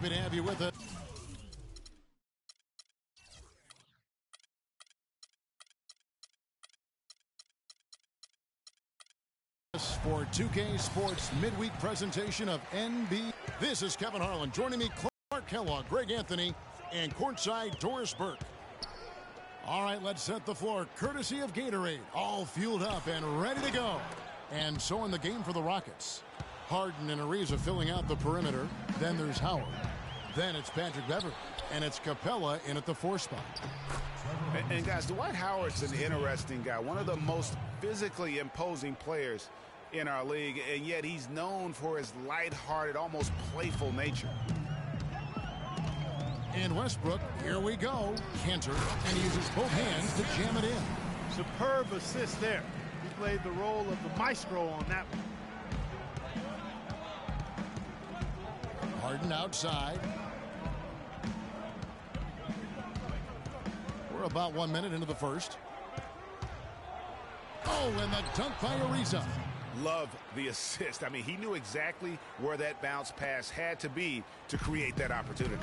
Happy to have you with us. For 2K Sports midweek presentation of NB. This is Kevin Harlan. Joining me, Clark Kellogg, Greg Anthony, and courtside Doris Burke. All right, let's set the floor. Courtesy of Gatorade. All fueled up and ready to go. And so in the game for the Rockets. Harden and Ariza filling out the perimeter. Then there's Howard. Then it's Patrick Beverly. And it's Capella in at the 4 spot. And guys, Dwight Howard's an interesting guy. One of the most physically imposing players in our league, and yet he's known for his lighthearted, almost playful nature. And Westbrook, here we go. Cantor, and he uses both hands to jam it in. Superb assist there. He played the role of the maestro on that one. Harden outside. We're about 1 minute into the first. Oh, and the dunk by Ariza. Love the assist. I mean, he knew exactly where that bounce pass had to be to create that opportunity.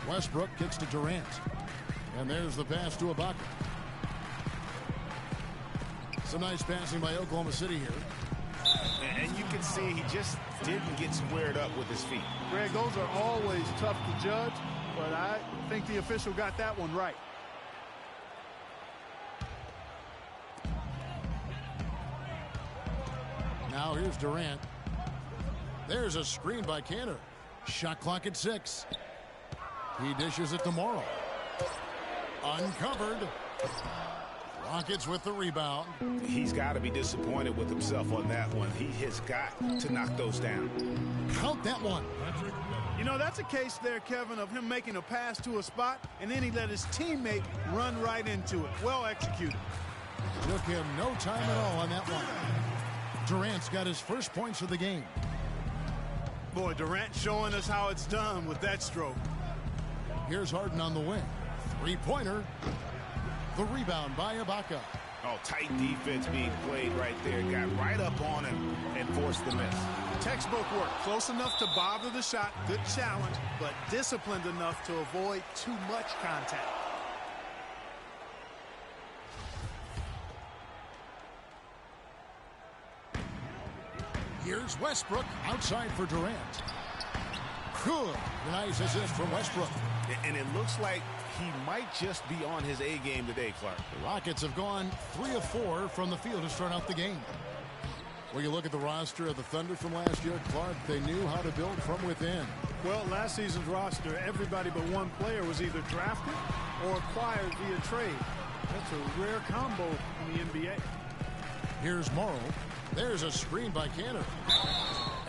Westbrook kicks to Durant. And there's the pass to Ibaka. Some nice passing by Oklahoma City here. And you can see he just didn't get squared up with his feet. Greg, those are always tough to judge, but I think the official got that one right. Now here's Durant. There's a screen by Cantor. Shot clock at 6. He dishes it to Morrow. Uncovered. Rockets with the rebound. He's got to be disappointed with himself on that one. He has got to knock those down. Count that one. You know, that's a case there, Kevin, of him making a pass to a spot, and then he let his teammate run right into it. Well executed. Took him no time at all on that one. Durant's got his first points of the game. Boy, Durant showing us how it's done with that stroke. Here's Harden on the wing. Three-pointer. The rebound by Ibaka. Oh, tight defense being played right there. Got right up on him and forced the miss. Textbook work. Close enough to bother the shot. Good challenge, but disciplined enough to avoid too much contact. Here's Westbrook outside for Durant. Good. Nice assist from Westbrook. And it looks like he might just be on his A game today, Clark. The Rockets have gone 3 of 4 from the field to start out the game. When you look at the roster of the Thunder from last year, Clark, they knew how to build from within. Well, last season's roster, everybody but one player was either drafted or acquired via trade. That's a rare combo in the NBA. Here's Morrow. There's a screen by Cantor.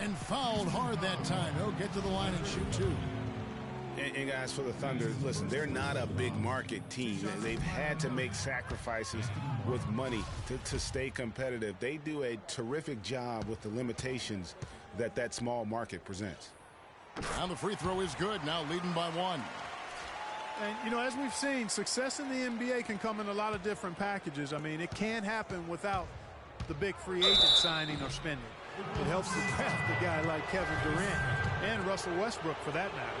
And fouled hard that time. He'll get to the line and shoot 2. And guys, for the Thunder, listen, they're not a big market team. They've had to make sacrifices with money to stay competitive. They do a terrific job with the limitations that small market presents. Now the free throw is good, now leading by 1. And, you know, as we've seen, success in the NBA can come in a lot of different packages. I mean, it can't happen without the big free agent signing or spending. It helps to draft a guy like Kevin Durant and Russell Westbrook, for that matter.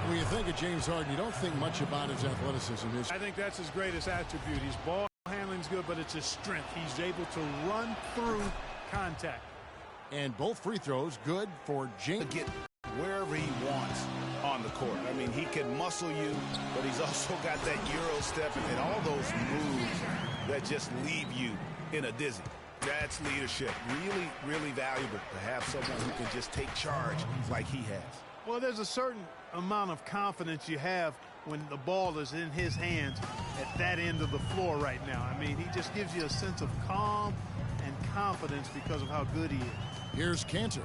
When you think of James Harden, you don't think much about his athleticism. I think that's his greatest attribute. His ball handling's good, but it's his strength. He's able to run through contact. And both free throws good for James. Get wherever he wants on the court. I mean, he can muscle you, but he's also got that Euro step and all those moves that just leave you in a dizzy. That's leadership. Really, really valuable to have someone who can just take charge like he has. Well, there's a certain amount of confidence you have when the ball is in his hands at that end of the floor right now. I mean, he just gives you a sense of calm and confidence because of how good he is. Here's Cantor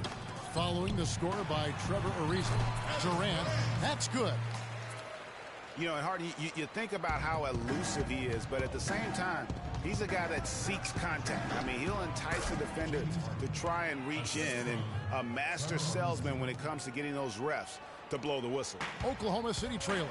following the score by Trevor Ariza. Durant, that's good. You know, and Harden, you think about how elusive he is, but at the same time, he's a guy that seeks contact. I mean, he'll entice the defender to try and reach in, and a master salesman when it comes to getting those refs to blow the whistle. Oklahoma City trailer.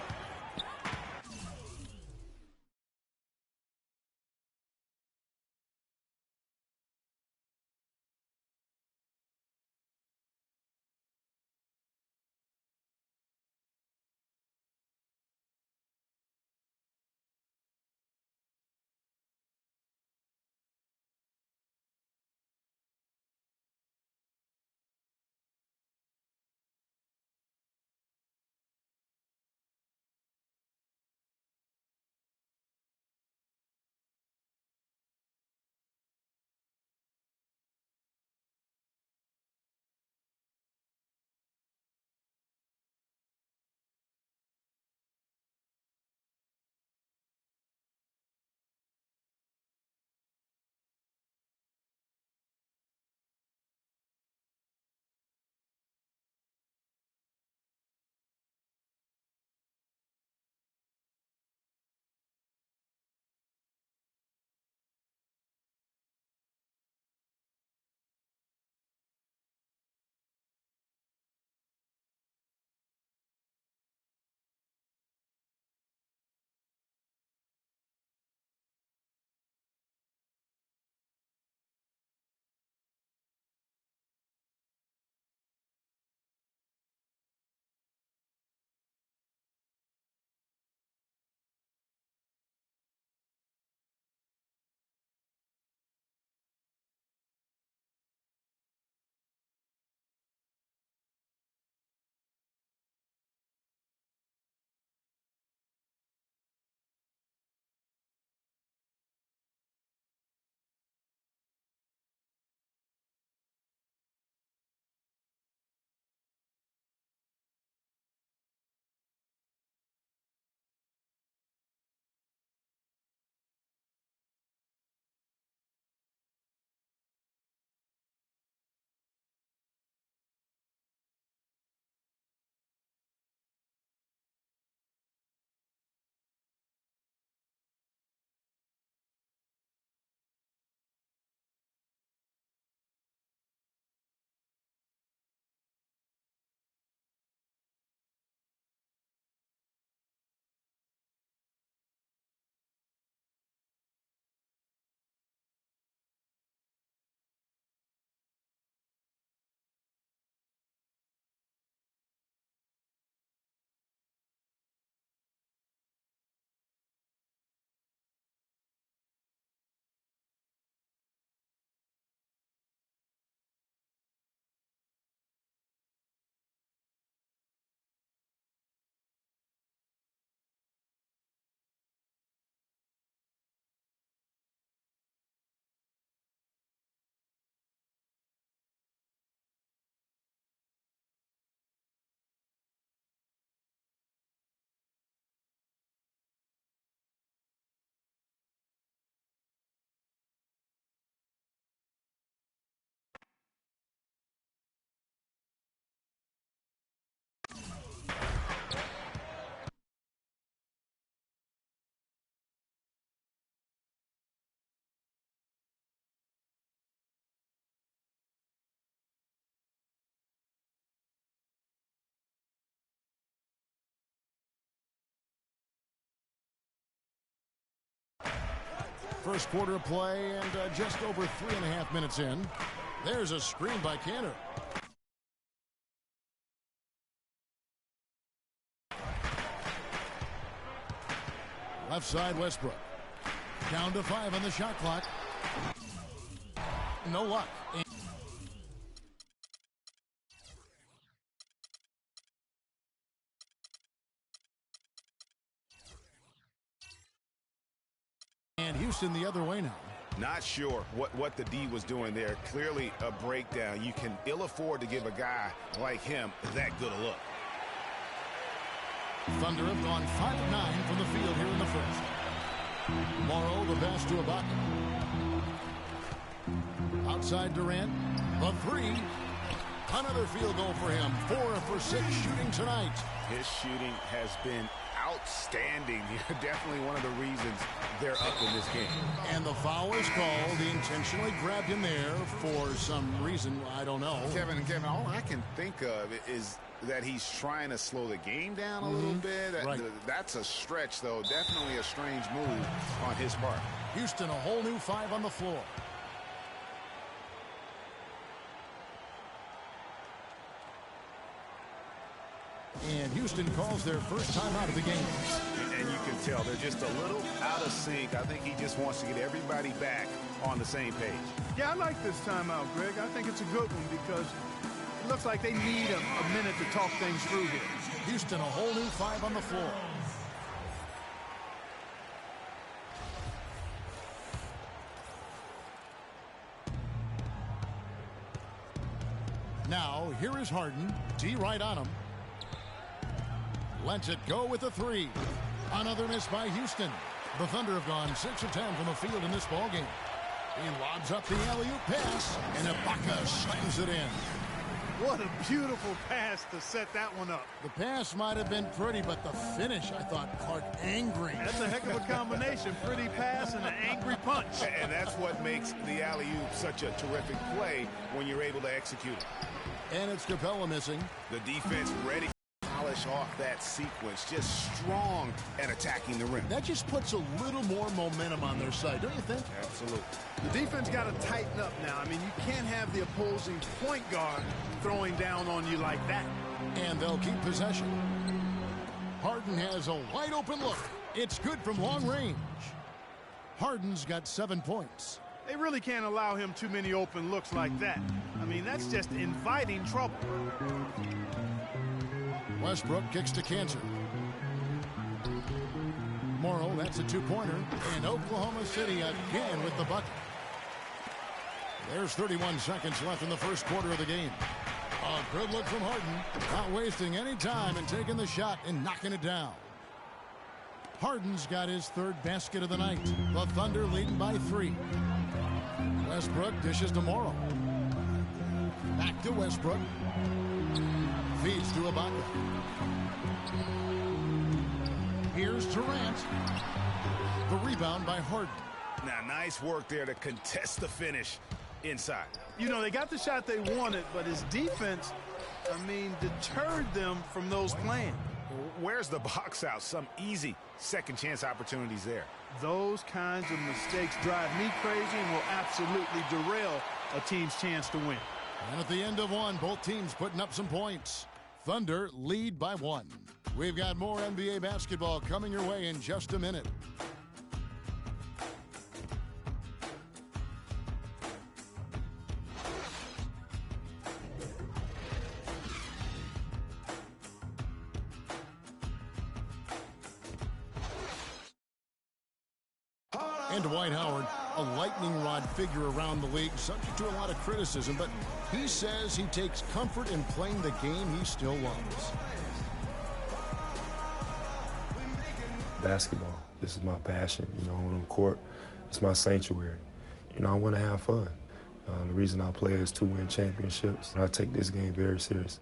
First quarter of play and just over 3.5 minutes in. There's a screen by Cantor. Left side, Westbrook. Down to 5 on the shot clock. No luck. And Houston the other way now. Not sure what the D was doing there. Clearly a breakdown. You can ill afford to give a guy like him that good a look. Thunder have gone 5 of 9 from the field here in the first. Morrow, the pass to Ibaka. Outside Durant. The three. Another field goal for him. 4 for 6 shooting tonight. His shooting has been outstanding. Definitely one of the reasons they're up in this game. And the foul is called. He intentionally grabbed him there for some reason. I don't know. Kevin, all I can think of is that he's trying to slow the game down a little bit. Right. That's a stretch, though. Definitely a strange move on his part. Houston, a whole new 5 on the floor. And Houston calls their first time out of the game. And you can tell they're just a little out of sync. I think he just wants to get everybody back on the same page. Yeah, I like this timeout, Greg. I think it's a good one because it looks like they need a minute to talk things through here. Houston, a whole new 5 on the floor. Now, here is Harden. D right on him. Lets it go with a 3. Another miss by Houston. The Thunder have gone 6 of 10 from the field in this ballgame. He lobs up the alley-oop pass, and Ibaka slams it in. What a beautiful pass to set that one up. The pass might have been pretty, but the finish, I thought, Clark, angry. That's a heck of a combination. Pretty pass and an angry punch. And that's what makes the alley-oop such a terrific play when you're able to execute it. And it's Capella missing. The defense ready to polish off that sequence. Just strong at attacking the rim. That just puts a little more momentum on their side, don't you think? Absolutely. The defense got to tighten up now. I mean, you can't have the opposing point guard throwing down on you like that. And they'll keep possession. Harden has a wide open look. It's good from long range. Harden's got 7 points. They really can't allow him too many open looks like that. I mean, that's just inviting trouble. Westbrook kicks to Cantor. Morrow, that's a 2-pointer. And Oklahoma City again with the bucket. There's 31 seconds left in the first quarter of the game. A good look from Harden. Not wasting any time and taking the shot and knocking it down. Harden's got his 3rd basket of the night. The Thunder leading by 3. Westbrook dishes to Morrow. Back to Westbrook. Feeds to Ibaka. Here's Durant. The rebound by Harden. Now, nice work there to contest the finish inside. You know, they got the shot they wanted, but his defense, I mean, deterred them from those plans. Where's the box out? Some easy second chance opportunities there. Those kinds of mistakes drive me crazy and will absolutely derail a team's chance to win. And at the end of one, both teams putting up some points. Thunder lead by 1. We've got more NBA basketball coming your way in just a minute. And Dwight Howard, a lightning rod figure around the league, subject to a lot of criticism, but he says he takes comfort in playing the game he still loves. Basketball, this is my passion, on the court, it's my sanctuary. I want to have fun. The reason I play is to win championships. I take this game very serious.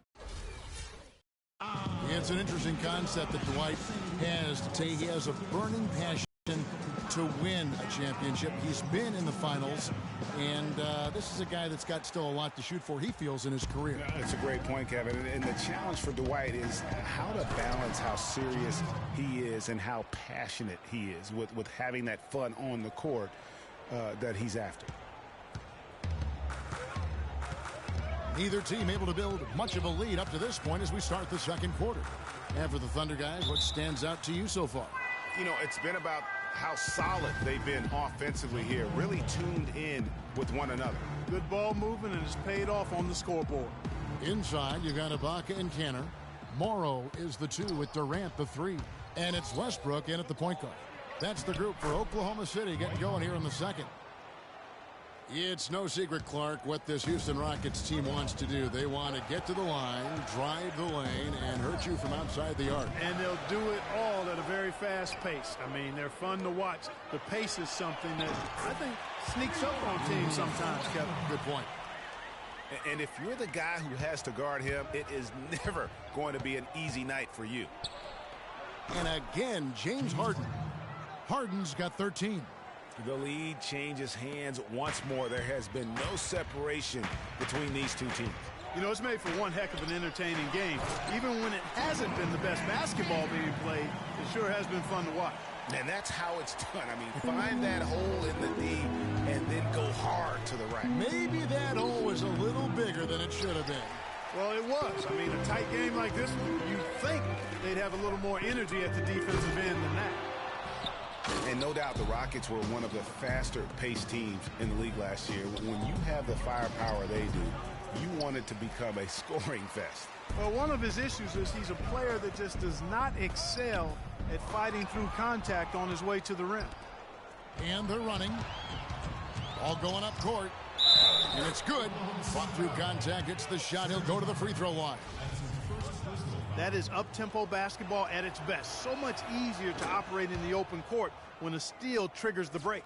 It's an interesting concept that Dwight has to take. He has a burning passion to win a championship. He's been in the finals, and this is a guy that's got still a lot to shoot for, he feels, in his career. That's a great point, Kevin. And the challenge for Dwight is how to balance how serious he is and how passionate he is with having that fun on the court that he's after. Neither team able to build much of a lead up to this point as we start the second quarter. And for the Thunder guys, what stands out to you so far? You know, it's been about how solid they've been offensively here, really tuned in with one another. Good ball movement, and it's paid off on the scoreboard. Inside, you got Ibaka and Canner. Morrow is the 2 with Durant the 3. And it's Westbrook in at the point guard. That's the group for Oklahoma City getting going here in the second. It's no secret, Clark, what this Houston Rockets team wants to do. They want to get to the line, drive the lane, and hurt you from outside the arc. And they'll do it all at a very fast pace. I mean, they're fun to watch. The pace is something that I think sneaks up on teams sometimes, Kevin. Good point. And if you're the guy who has to guard him, it is never going to be an easy night for you. And again, James Harden. Harden's got 13. The lead changes hands once more. There has been no separation between these two teams. You know, it's made for one heck of an entertaining game. Even when it hasn't been the best basketball being played, it sure has been fun to watch. And that's how it's done. I mean, find that hole in the D and then go hard to the right. Maybe that hole was a little bigger than it should have been. Well, it was. I mean, a tight game like this one, you'd think they'd have a little more energy at the defensive end than that. And no doubt the Rockets were one of the faster-paced teams in the league last year. When you have the firepower they do, you want it to become a scoring fest. Well, one of his issues is he's a player that just does not excel at fighting through contact on his way to the rim. And they're running. All going up court. And it's good. Fought through contact. It's the shot. He'll go to the free throw line. That is up-tempo basketball at its best. So much easier to operate in the open court when a steal triggers the break.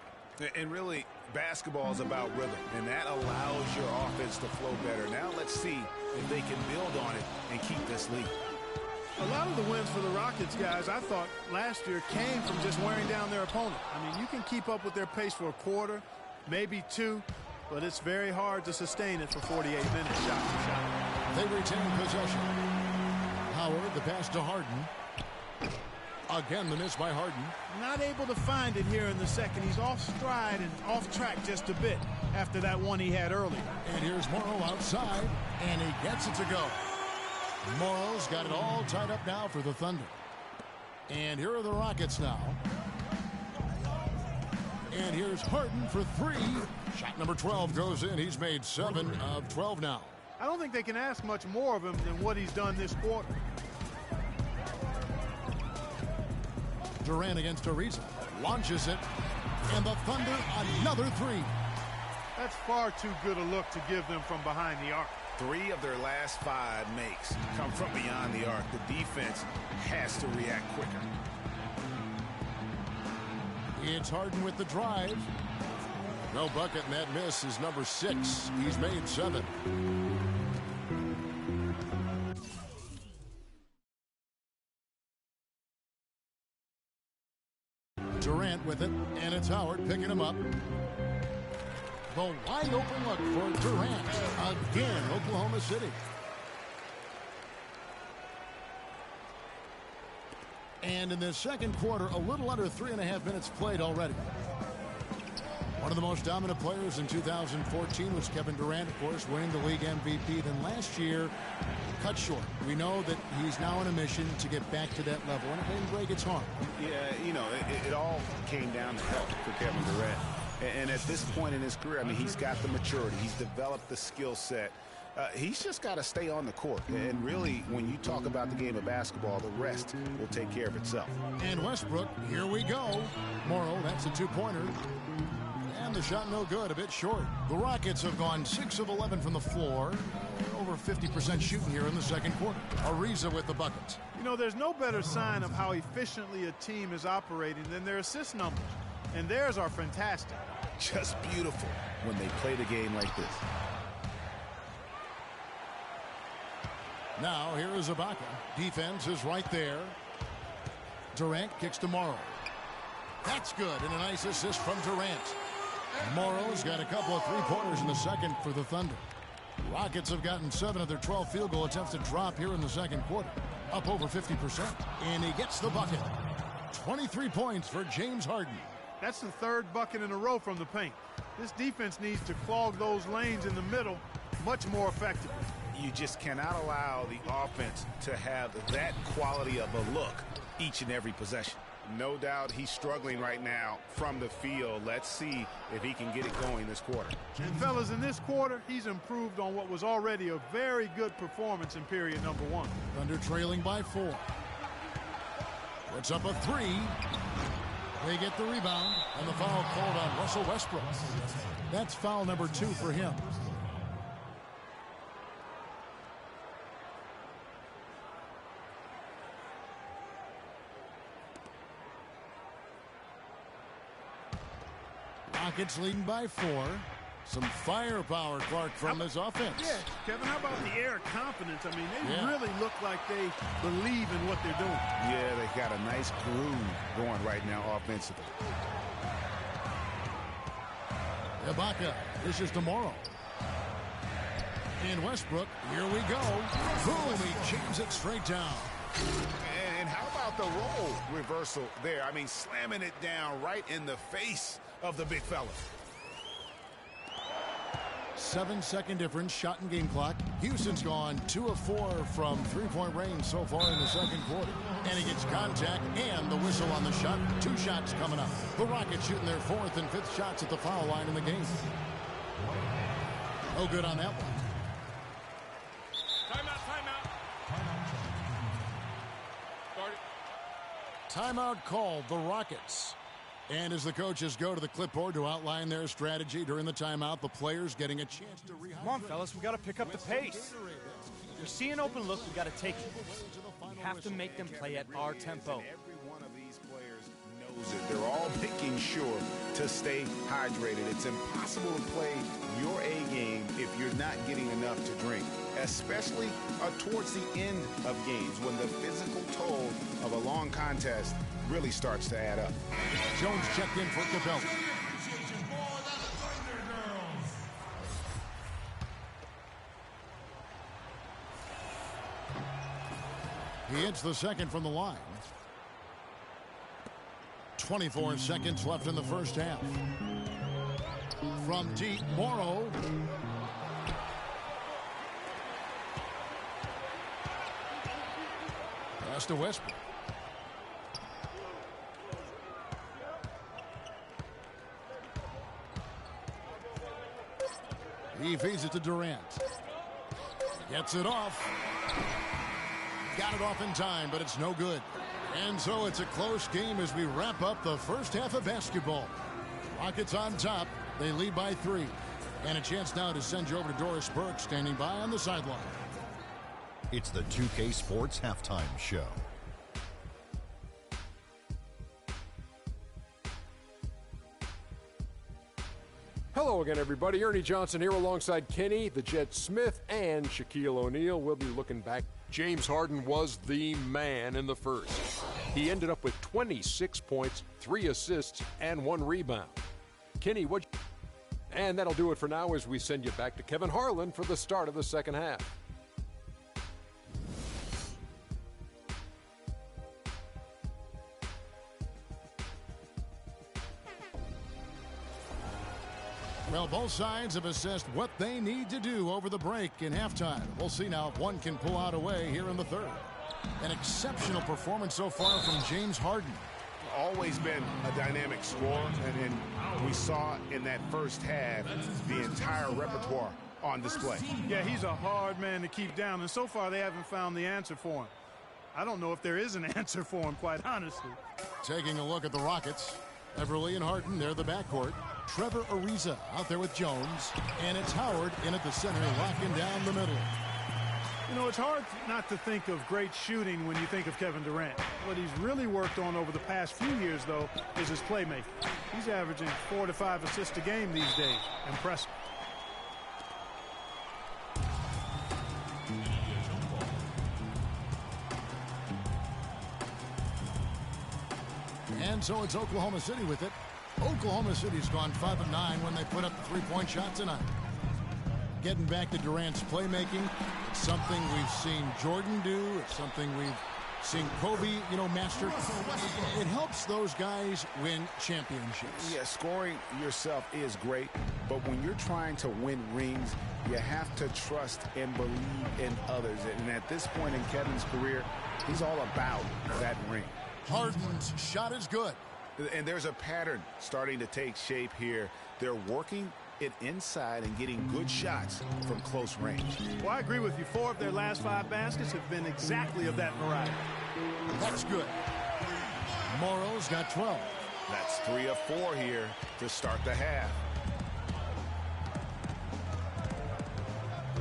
And really, basketball is about rhythm, and that allows your offense to flow better. Now let's see if they can build on it and keep this lead. A lot of the wins for the Rockets, guys, I thought last year came from just wearing down their opponent. I mean, you can keep up with their pace for a quarter, maybe 2, but it's very hard to sustain it for 48 minutes shot for shot. They retain possession. Howard, the pass to Harden. Again, the miss by Harden. Not able to find it here in the second. He's off stride and off track just a bit after that one he had earlier. And here's Morrow outside, and he gets it to go. Morrow's got it all tied up now for the Thunder. And here are the Rockets now. And here's Harden for 3. Shot number 12 goes in. He's made 7 of 12 now. I don't think they can ask much more of him than what he's done this quarter. Durant against Ariza. Launches it. And the Thunder another 3. That's far too good a look to give them from behind the arc. 3 of their last 5 makes come from beyond the arc. The defense has to react quicker. It's Harden with the drive. No bucket, and that miss is number 6. He's made 7. Durant with it, and it's Howard picking him up. The wide open look for Durant. Again, Oklahoma City. And in the second quarter, a little under 3.5 minutes played already. One of the most dominant players in 2014 was Kevin Durant, of course, winning the league MVP. Then last year, cut short. We know that he's now on a mission to get back to that level, and if any break, it's hard. Yeah, you know, it all came down to health for Kevin Durant. And at this point in his career, I mean, he's got the maturity. He's developed the skill set. He's just got to stay on the court. And really, when you talk about the game of basketball, the rest will take care of itself. And Westbrook, here we go. Morrow, that's a 2-pointer. And the shot no good, a bit short. The Rockets have gone 6 of 11 from the floor. Over 50% shooting here in the second quarter. Ariza with the buckets. You know, there's no better sign of how efficiently a team is operating than their assist numbers. And theirs are fantastic. Just beautiful when they play the game like this. Now, here is Ibaka. Defense is right there. Durant kicks to Morrow. That That's good, and a nice assist from Durant. Morrow's got a couple of three-pointers in the second for the Thunder. Rockets have gotten 7 of their 12 field goal attempts to drop here in the second quarter, up over 50%. And he gets the bucket. 23 points for James Harden. That's the third bucket in a row from the paint. This defense needs to clog those lanes in the middle much more effectively. You just cannot allow the offense to have that quality of a look each and every possession. No doubt he's struggling right now from the field. Let's see if he can get it going this quarter. And fellas, in this quarter, he's improved on what was already a very good performance in period number 1. Thunder trailing by 4. Puts up a 3. They get the rebound, and the foul called on Russell Westbrook. That's foul number 2 for him. Rockets leading by 4. Some firepower, Clark, from this offense. Yeah, Kevin, how about the air of confidence? I mean, they really look like they believe in what they're doing. Yeah, they got a nice groove going right now offensively. Ibaka, this is tomorrow. And Westbrook, here we go. Boom, he jams it straight down. And how about the role reversal there? I mean, slamming it down right in the face of the big fella. 7-second difference, shot and game clock. Houston's gone 2 of 4 from three-point range so far in the second quarter. And he gets contact and the whistle on the shot. 2 shots coming up. The Rockets shooting their 4th and 5th shots at the foul line in the game. No good on that one. Timeout called, the Rockets. And as the coaches go to the clipboard to outline their strategy during the timeout, the players getting a chance to rehydrate. Come on, fellas, we got to pick up the pace. We see an open look, we got to take it. We have to make them play at our tempo. Every one of these players knows it. They're all making sure to stay hydrated. It's impossible to play your A game if you're not getting enough to drink, especially towards the end of games when the physical toll of a long contest really starts to add up. Jones checked in for Capella. He hits the second from the line. 24 seconds left in the first half. From deep, Morrow. Pass to Westbrook. He feeds it to Durant. Gets it off. Got it off in time, but it's no good. And so it's a close game as we wrap up the first half of basketball. Rockets on top. They lead by 3. And a chance now to send you over to Doris Burke standing by on the sideline. It's the 2K Sports Halftime Show. Hello again, everybody. Ernie Johnson here alongside Kenny, the Jet Smith, and Shaquille O'Neal. We'll be looking back. James Harden was the man in the first. He ended up with 26 points, 3 assists, and 1 rebound. Kenny, and that'll do it for now as we send you back to Kevin Harlan for the start of the second half. Well, both sides have assessed what they need to do over the break in halftime. We'll see now if one can pull out a way here in the third. An exceptional performance so far from James Harden. Always been a dynamic scorer, and we saw in that first half the entire repertoire on display. Yeah, he's a hard man to keep down, and so far they haven't found the answer for him. I don't know if there is an answer for him, quite honestly. Taking a look at the Rockets. Everly and Harden, they're the backcourt. Trevor Ariza out there with Jones. And it's Howard in at the center, locking down the middle. You know, it's hard not to think of great shooting when you think of Kevin Durant. What he's really worked on over the past few years, though, is his playmaking. He's averaging 4 to 5 assists a game these days. Impressive. And so it's Oklahoma City with it. Oklahoma City's gone 5 of 9 when they put up the three-point shot tonight. Getting back to Durant's playmaking, it's something we've seen Jordan do. It's something we've seen Kobe, master. It helps those guys win championships. Yeah, scoring yourself is great, but when you're trying to win rings, you have to trust and believe in others. And at this point in Kevin's career, he's all about that ring. Harden's shot is good. And there's a pattern starting to take shape here. They're working it inside and getting good shots from close range. Well, I agree with you. 4 of their last 5 baskets have been exactly of that variety. That's good. Morrow's got 12. That's 3 of 4 here to start the half.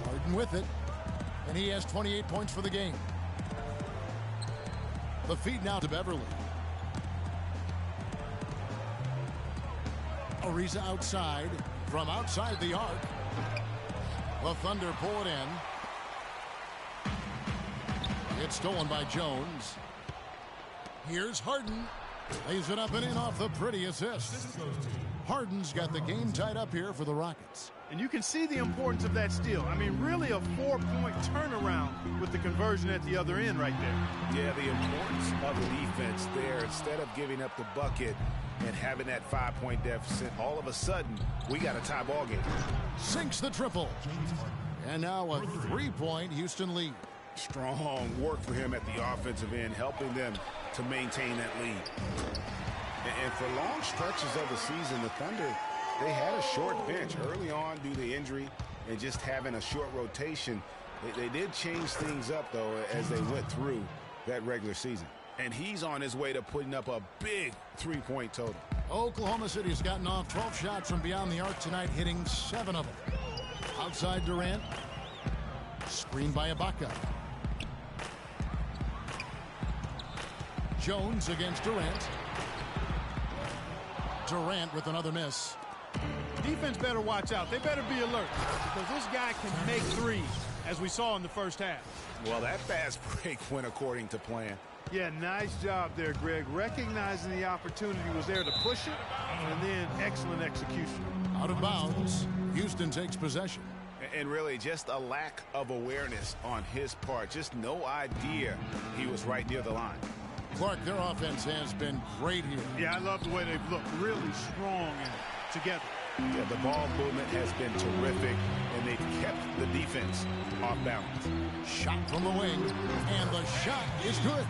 Harden with it. And he has 28 points for the game. The feed now to Beverly. Ariza outside. From outside the arc. The Thunder pull it in. It's stolen by Jones. Here's Harden. Lays it up and in off the pretty assist. Harden's got the game tied up here for the Rockets. And you can see the importance of that steal. I mean, really a 4-point turnaround with the conversion at the other end right there. Yeah, the importance of the defense there. Instead of giving up the bucket and having that 5-point deficit, all of a sudden, we got a tie ball game. Sinks the triple. And now a 3-point Houston lead. Strong work for him at the offensive end, helping them to maintain that lead. And for long stretches of the season, the Thunder, they had a short bench early on due to injury and just having a short rotation. They did change things up, though, as they went through that regular season. And he's on his way to putting up a big 3-point total. Oklahoma City's gotten off 12 shots from beyond the arc tonight, hitting 7 of them. Outside Durant. Screened by Ibaka. Jones against Durant. Durant with another miss. Defense better watch out. They better be alert because this guy can make threes, as we saw in the first half. Well, that fast break went according to plan. Yeah, nice job there, Greg. Recognizing the opportunity was there to push it, and then excellent execution. Out of bounds. Houston takes possession. And really just a lack of awareness on his part. Just no idea he was right near the line. Clark, their offense has been great here. Yeah, I love the way they've looked. Really strong and together. Yeah, the ball movement has been terrific, and they've kept the defense off balance. Shot from the wing, and the shot is good.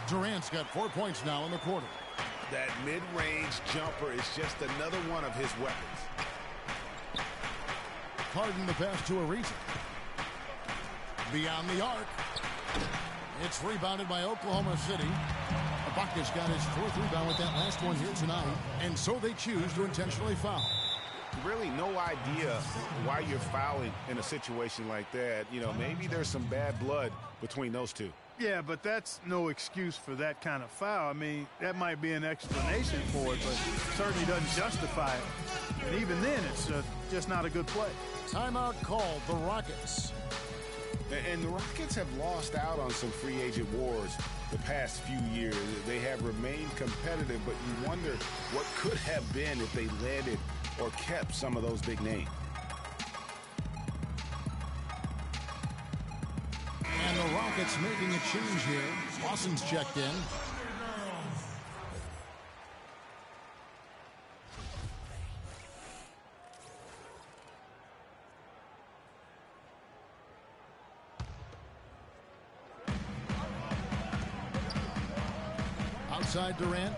Durant's got 4 points now in the quarter. That mid-range jumper is just another one of his weapons. Harden the pass to Ariza. Beyond the arc. It's rebounded by Oklahoma City. Ibaka's got his 4th rebound with that last one here tonight. And so they choose to intentionally foul. Really no idea why you're fouling in a situation like that. Maybe there's some bad blood between those two. Yeah, but that's no excuse for that kind of foul. I mean, that might be an explanation for it, but certainly doesn't justify it. And even then, it's just not a good play. Timeout called the Rockets. And the Rockets have lost out on some free agent wars the past few years. They have remained competitive, but you wonder what could have been if they landed or kept some of those big names. And the Rockets making a change here. Lawson's checked in. Outside Durant.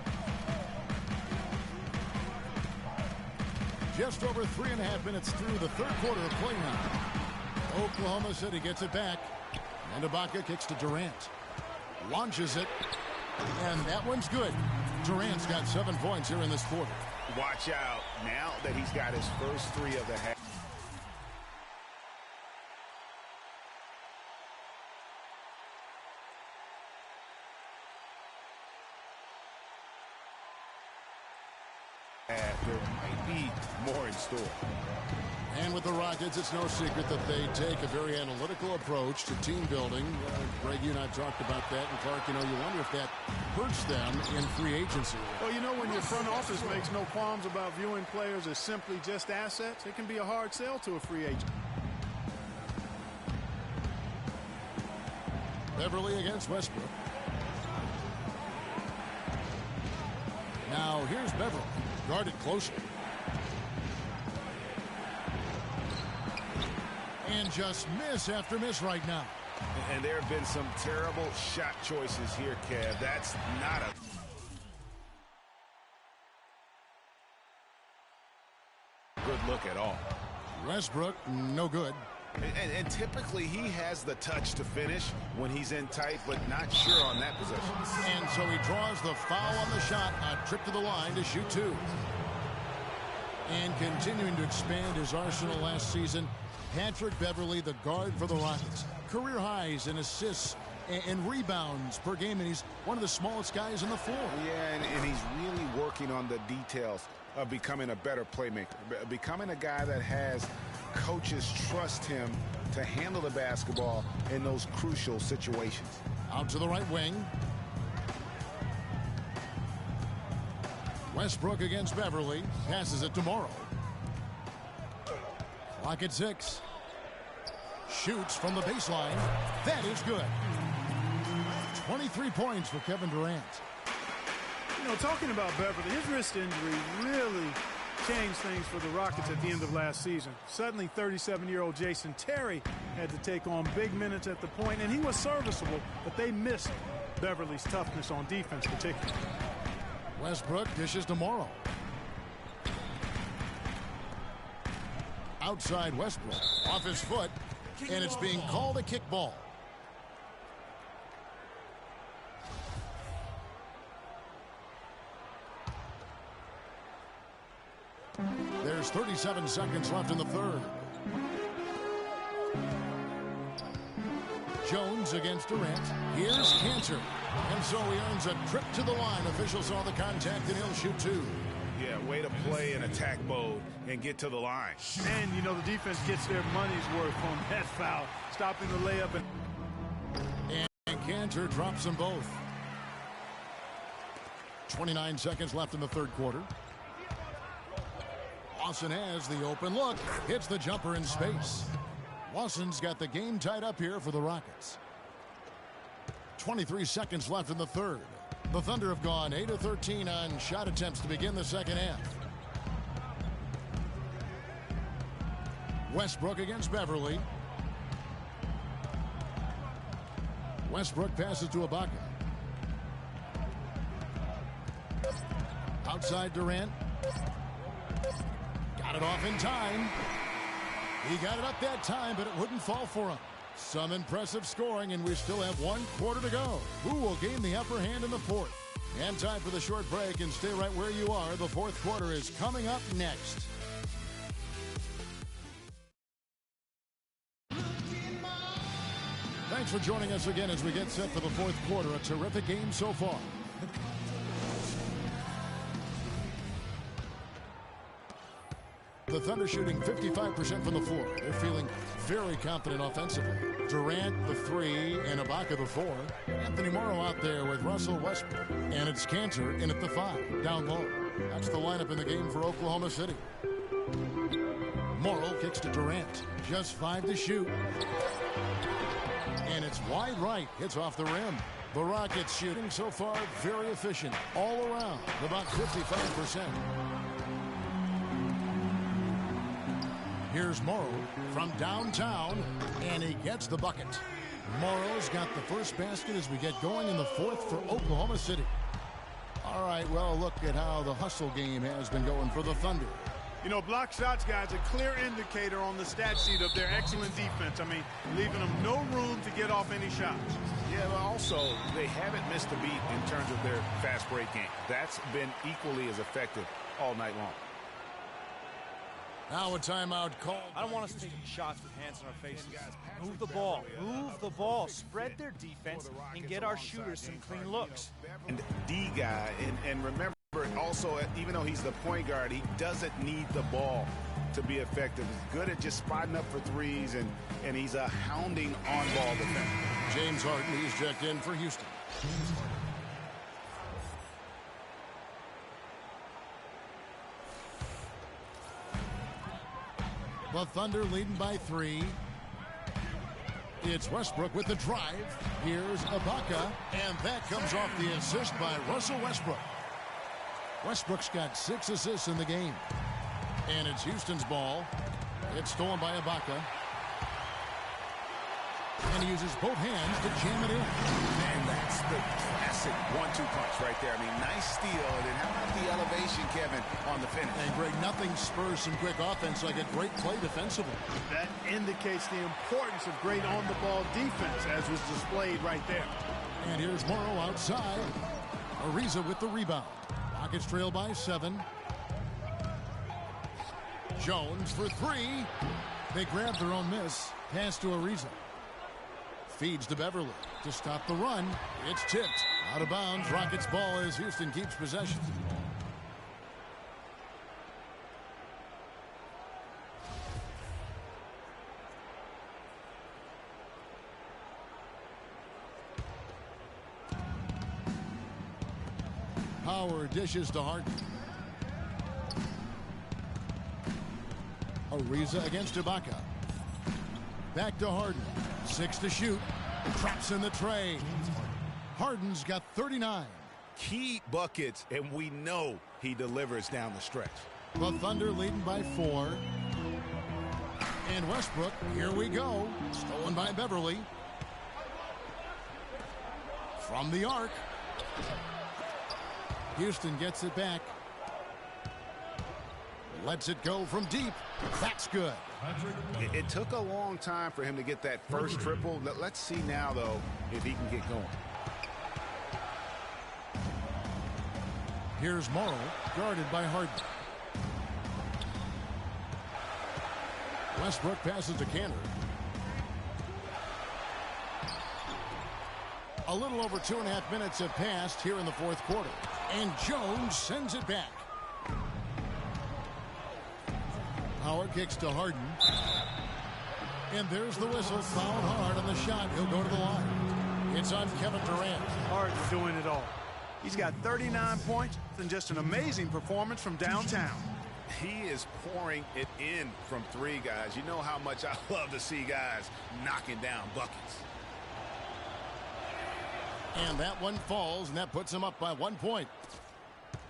Just over 3.5 minutes through the third quarter of play now. Oklahoma City gets it back. And Ibaka kicks to Durant. Launches it. And that one's good. Durant's got 7 points here in this quarter. Watch out now that he's got his first 3 of the half. there might be more in store. And with the Rockets, it's no secret that they take a very analytical approach to team building. Greg, you and I talked about that. And Clark, you wonder if that hurts them in free agency. Well, when your front office makes no qualms about viewing players as simply just assets, it can be a hard sell to a free agent. Beverly against Westbrook. Now here's Beverly, guarded closely. And just miss after miss right now. And there have been some terrible shot choices here, Kev. That's not a good look at all. Westbrook, no good. And typically he has the touch to finish when he's in tight, but not sure on that possession. And so he draws the foul on the shot, a trip to the line to shoot two. And continuing to expand his arsenal last season, Patrick Beverly, the guard for the Rockets. Career highs in assists and rebounds per game, and he's one of the smallest guys on the floor. Yeah, and he's really working on the details of becoming a better playmaker, becoming a guy that has coaches trust him to handle the basketball in those crucial situations. Out to the right wing. Westbrook against Beverly. Passes it to Morrow. Clock at 6. Shoots from the baseline. That is good. 23 points for Kevin Durant. Talking about Beverly, his wrist injury really changed things for the Rockets at the end of last season. Suddenly, 37-year-old Jason Terry had to take on big minutes at the point, and he was serviceable, but they missed Beverly's toughness on defense particularly. Westbrook dishes to Morrow. Outside Westbrook, off his foot, and it's being called a kickball. There's 37 seconds left in the third. Jones against Durant. Here's Cantor. And so he earns a trip to the line. Officials saw the contact, and he'll shoot two. Yeah, way to play in attack mode and get to the line. And, the defense gets their money's worth on that foul, stopping the layup. And Cantor drops them both. 29 seconds left in the third quarter. Lawson has the open look. Hits the jumper in space. Lawson's got the game tied up here for the Rockets. 23 seconds left in the third. The Thunder have gone 8 of 13 on shot attempts to begin the second half. Westbrook against Beverly. Westbrook passes to Ibaka. Outside Durant. Got it off in time. He got it up that time, but it wouldn't fall for him. Some impressive scoring, and we still have 1 quarter to go. Who will gain the upper hand in the fourth? And time for the short break, and stay right where you are. The fourth quarter is coming up next. Thanks for joining us again as we get set for the fourth quarter. A terrific game so far. The Thunder shooting 55% from the floor. They're feeling very confident offensively. Durant, the 3, and Ibaka, the 4. Anthony Morrow out there with Russell Westbrook. And it's Cantor in at the 5, down low. That's the lineup in the game for Oklahoma City. Morrow kicks to Durant. Just 5 to shoot. And it's wide right. Hits off the rim. The Rockets shooting so far very efficient all around. About 55%. Here's Morrow from downtown, and he gets the bucket. Morrow's got the first basket as we get going in the fourth for Oklahoma City. All right, well, look at how the hustle game has been going for the Thunder. Block shots, guys, a clear indicator on the stat sheet of their excellent defense. Leaving them no room to get off any shots. Yeah, but also, they haven't missed a beat in terms of their fast break game. That's been equally as effective all night long. Now a timeout called. I don't want us taking shots with hands in our faces. Move the ball. Move the ball. Spread their defense and get our shooters some clean looks. And D guy, and remember. Also, even though he's the point guard, he doesn't need the ball to be effective. He's good at just spotting up for threes, and he's a hounding on-ball defender. James Harden, he's checked in for Houston. The Thunder leading by 3. It's Westbrook with the drive. Here's Ibaka, and that comes off the assist by Russell Westbrook. Westbrook's got 6 assists in the game. And it's Houston's ball. It's stolen by Ibaka. And he uses both hands to jam it in. And that's the classic 1-2 punch right there. I mean, nice steal. And then how about the elevation, Kevin, on the finish? And Greg, nothing spurs some quick offense like a great play defensively. That indicates the importance of great on-the-ball defense, as was displayed right there. And here's Morrow outside. Ariza with the rebound. Rockets trail by 7. Jones for 3. They grab their own miss. Pass to Ariza. Feeds to Beverly to stop the run. It's tipped. Out of bounds. Rockets ball as Houston keeps possession. Howard dishes to Harden. Ariza against Ibaka. Back to Harden. 6 to shoot. Traps in the tray. Harden's got 39. Key buckets, and we know he delivers down the stretch. The Thunder leading by 4. And Westbrook, here we go. Stolen by Beverly. From the arc. Houston gets it back. Lets it go from deep. That's good. It took a long time for him to get that first triple. Let's see now, though, if he can get going. Here's Morrow, guarded by Harden. Westbrook passes to Cantor. A little over 2.5 minutes have passed here in the fourth quarter. And Jones sends it back. Howard kicks to Harden. And there's the whistle. Fouled hard on the shot. He'll go to the line. It's on Kevin Durant. Harden doing it all. He's got 39 points and just an amazing performance from downtown. He is pouring it in from 3, guys. You know how much I love to see guys knocking down buckets. And that one falls, and that puts him up by 1 point.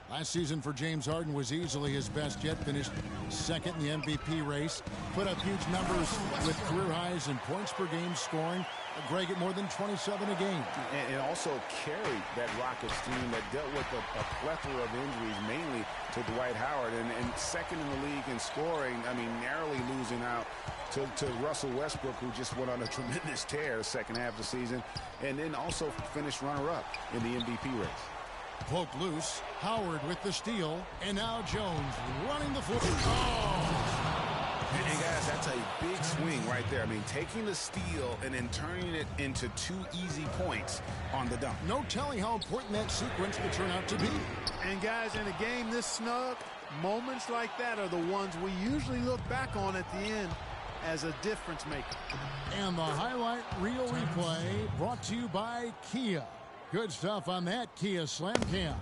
Last season for James Harden was easily his best yet. Finished second in the MVP race. Put up huge numbers with career highs in points per game scoring. Greg at more than 27 a game. And also carried that Rockets team that dealt with a plethora of injuries, mainly to Dwight Howard. And second in the league in scoring, I mean, narrowly losing out to Russell Westbrook, who just went on a tremendous tear the second half of the season. And then also finished runner-up in the MVP race. Poked loose. Howard with the steal. And now Jones running the floor. Oh! And guys, that's a big swing right there. I mean, taking the steal and then turning it into 2 easy points on the dunk. No telling how important that sequence could turn out to be. And guys, in a game this snug, moments like that are the ones we usually look back on at the end as a difference maker. And the highlight reel replay brought to you by Kia. Good stuff on that Kia Slam Cam.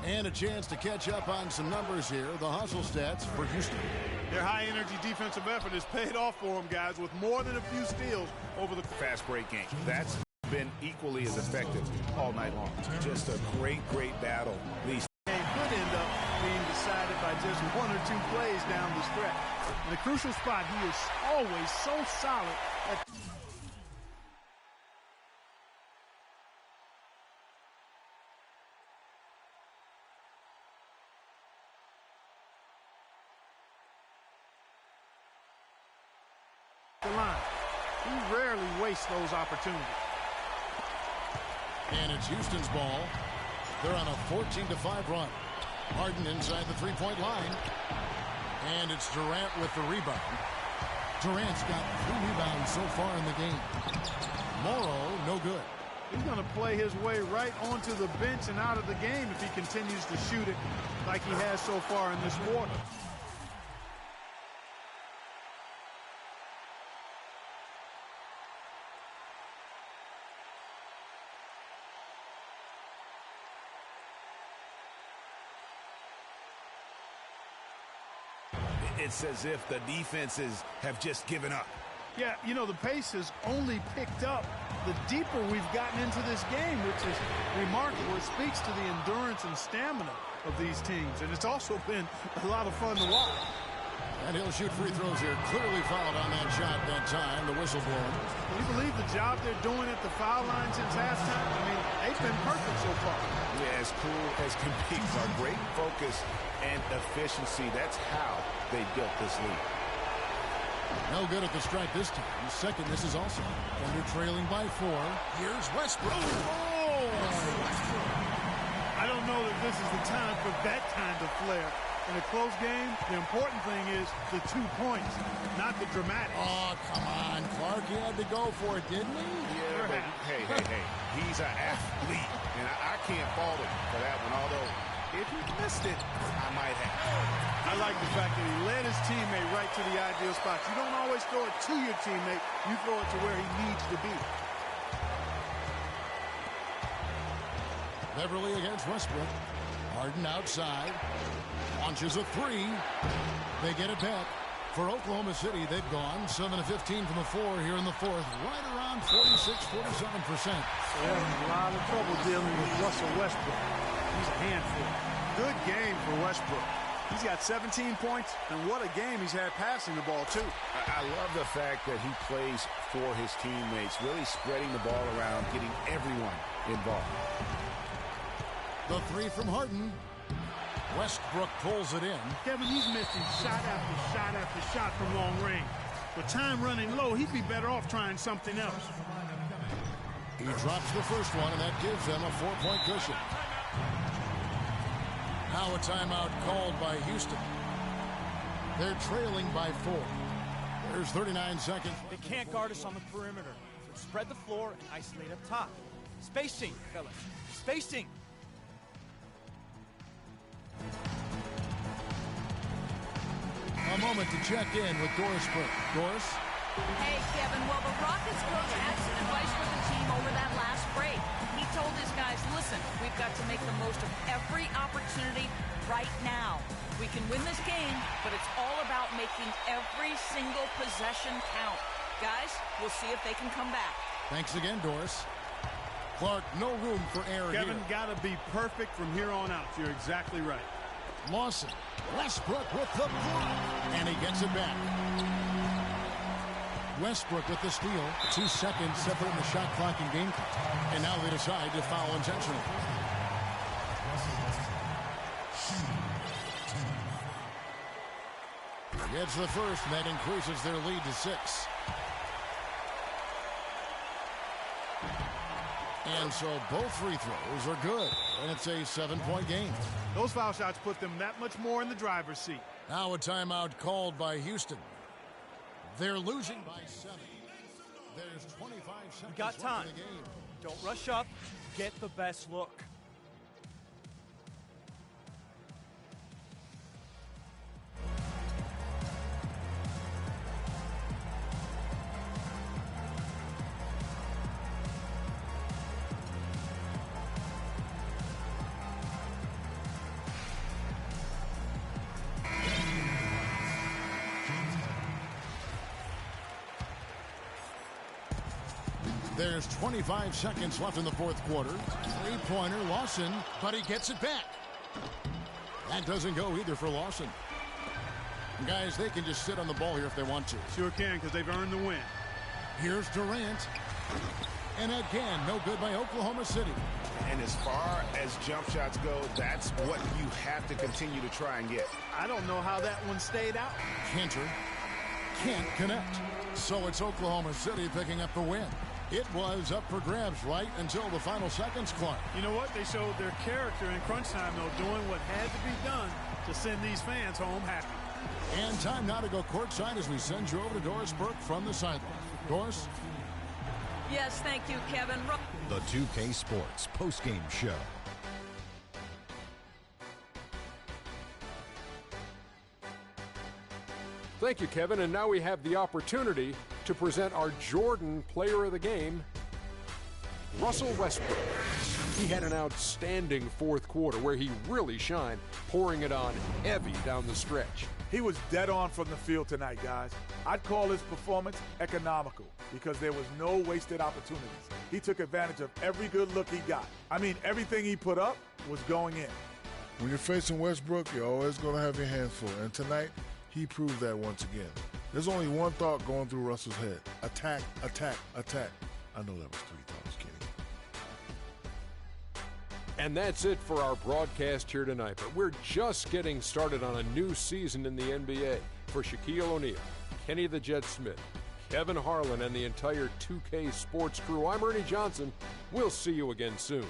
And a chance to catch up on some numbers here. The hustle stats for Houston. Their high-energy defensive effort has paid off for them, guys, with more than a few steals over the fast break game. That's been equally as effective all night long. Just a great, great battle. These game could end up being decided by just 1 or 2 plays down the stretch. In a crucial spot, he is always so solid at the line. He rarely wastes those opportunities. And it's Houston's ball. They're on a 14-5 run. Harden inside the three-point line. And it's Durant with the rebound. Durant's got 3 rebounds so far in the game. Morrow, no good. He's going to play his way right onto the bench and out of the game if he continues to shoot it like he has so far in this quarter. It's as if the defenses have just given up. Yeah, you know, the pace has only picked up the deeper we've gotten into this game, which is remarkable. It speaks to the endurance and stamina of these teams, and it's also been a lot of fun to watch. And he'll shoot free throws here. Clearly fouled on that shot that time. The whistle blown. Can you believe the job they're doing at the foul line since halftime? I mean, they've been perfect so far. Yeah, as cool as can be. A great focus and efficiency. That's how they built this lead. No good at the stripe this time. Second, this is also. Thunder trailing by 4. Here's Westbrook. Oh! I don't know that this is the time for that kind of flair. In a close game, the important thing is the 2 points, not the dramatics. Oh, come on, Clark. He had to go for it, didn't he? Yeah, but hey. He's an athlete, and I can't fault him for that one, although if he missed it, I might have. I like the fact that he led his teammate right to the ideal spots. You don't always throw it to your teammate. You throw it to where he needs to be. Beverly against Westbrook. Harden outside. Launches a 3. They get it back. For Oklahoma City, they've gone 7 of 15 from the floor here in the fourth. Right around 46, 47%. They're having a lot of trouble dealing with Russell Westbrook. He's a handful. Good game for Westbrook. He's got 17 points, and what a game he's had passing the ball, too. I love the fact that he plays for his teammates, really spreading the ball around, getting everyone involved. The 3 from Harden. Westbrook pulls it in. Kevin, he's missing shot after shot after shot from long range. With time running low, he'd be better off trying something else. He drops the first one, and that gives them a 4-point cushion. Now a timeout called by Houston. They're trailing by 4. There's 39 seconds. They can't guard us on the perimeter. So spread the floor and isolate up top. Spacing, fellas. Spacing. A moment to check in with Doris Burke. Doris? Hey, Kevin. Well, the Rockets coach had some advice for the team over that last break. He told his guys, listen, we've got to make the most of every opportunity right now. We can win this game, but it's all about making every single possession count. Guys, we'll see if they can come back. Thanks again, Doris. Clark, no room for error here. Kevin, got to be perfect from here on out. You're exactly right. Lawson. Westbrook with the block. And he gets it back. Westbrook with the steal. 2 seconds separating the shot clock and game clock. And now they decide to foul intentionally. Gets the first, and that increases their lead to 6. And so both free throws are good, and it's a 7-point game. Those foul shots put them that much more in the driver's seat. Now a timeout called by Houston. They're losing by 7. There's 25 seconds We got time. left in the game. Don't rush up. Get the best look. There's 25 seconds left in the fourth quarter. 3-pointer, Lawson, but he gets it back. That doesn't go either for Lawson. Guys, they can just sit on the ball here if they want to. Sure can, because they've earned the win. Here's Durant. And again, no good by Oklahoma City. And as far as jump shots go, that's what you have to continue to try and get. I don't know how that one stayed out. Cantor can't connect. So it's Oklahoma City picking up the win. It was up for grabs right until the final seconds, Clark. You know what? They showed their character in crunch time, though, doing what had to be done to send these fans home happy. And time now to go courtside as we send you over to Doris Burke from the sideline. Doris? Yes, thank you, Kevin. The 2K Sports postgame show. Thank you, Kevin. And now we have the opportunity to present our Jordan Player of the Game, Russell Westbrook. He had an outstanding fourth quarter where he really shined, pouring it on heavy down the stretch. He was dead on from the field tonight, guys. I'd call his performance economical because there was no wasted opportunities. He took advantage of every good look he got. I mean, everything he put up was going in. When you're facing Westbrook, you're always going to have your hands full. And tonight, he proved that once again. There's only one thought going through Russell's head. Attack, attack, attack. I know that was 3 thoughts, Kenny. And that's it for our broadcast here tonight. But we're just getting started on a new season in the NBA. For Shaquille O'Neal, Kenny the Jet Smith, Kevin Harlan, and the entire 2K Sports crew, I'm Ernie Johnson. We'll see you again soon.